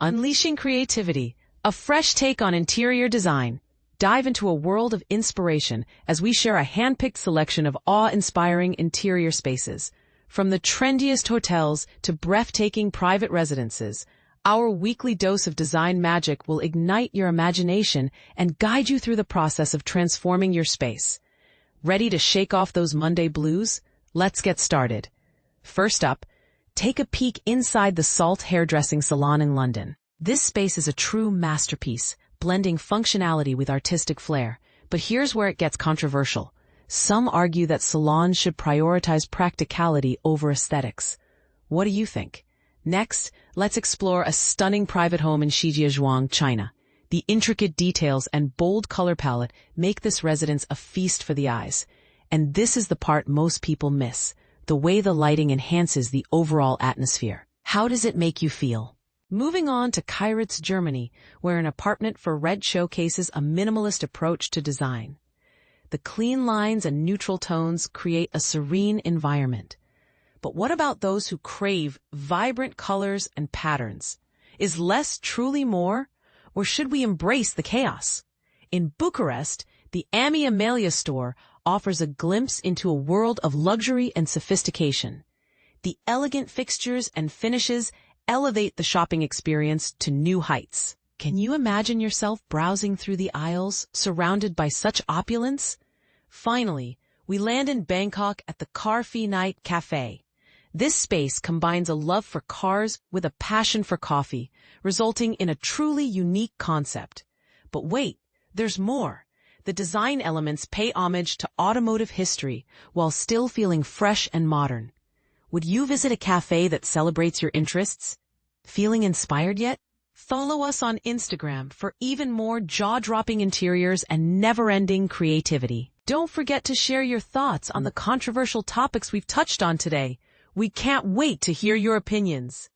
Unleashing creativity, a fresh take on interior design. Dive into a world of inspiration as we share a hand-picked selection of awe-inspiring interior spaces. From the trendiest hotels to breathtaking private residences, our weekly dose of design magic will ignite your imagination and guide you through the process of transforming your space. Ready to shake off those Monday blues? Let's get started. First up, take a peek inside the Salt hairdressing salon in London. This space is a true masterpiece, blending functionality with artistic flair. But here's where it gets controversial. Some argue that salons should prioritize practicality over aesthetics. What do you think? Next, let's explore a stunning private home in Shijiazhuang, China. The intricate details and bold color palette make this residence a feast for the eyes. And this is the part most people miss, the way the lighting enhances the overall atmosphere. How does it make you feel? Moving on to Kyritz, Germany, where an apartment for rent showcases a minimalist approach to design. The clean lines and neutral tones create a serene environment. But what about those who crave vibrant colors and patterns? Is less truly more, or should we embrace the chaos? In Bucharest, the AMI AMALIA store offers a glimpse into a world of luxury and sophistication. The elegant fixtures and finishes elevate the shopping experience to new heights. Can you imagine yourself browsing through the aisles, surrounded by such opulence? Finally, we land in Bangkok at the Coffee Night Cafe. This space combines a love for cars with a passion for coffee, resulting in a truly unique concept. But wait, there's more. The design elements pay homage to automotive history while still feeling fresh and modern. Would you visit a cafe that celebrates your interests? Feeling inspired yet? Follow us on Instagram for even more jaw-dropping interiors and never-ending creativity. Don't forget to share your thoughts on the controversial topics we've touched on today. We can't wait to hear your opinions.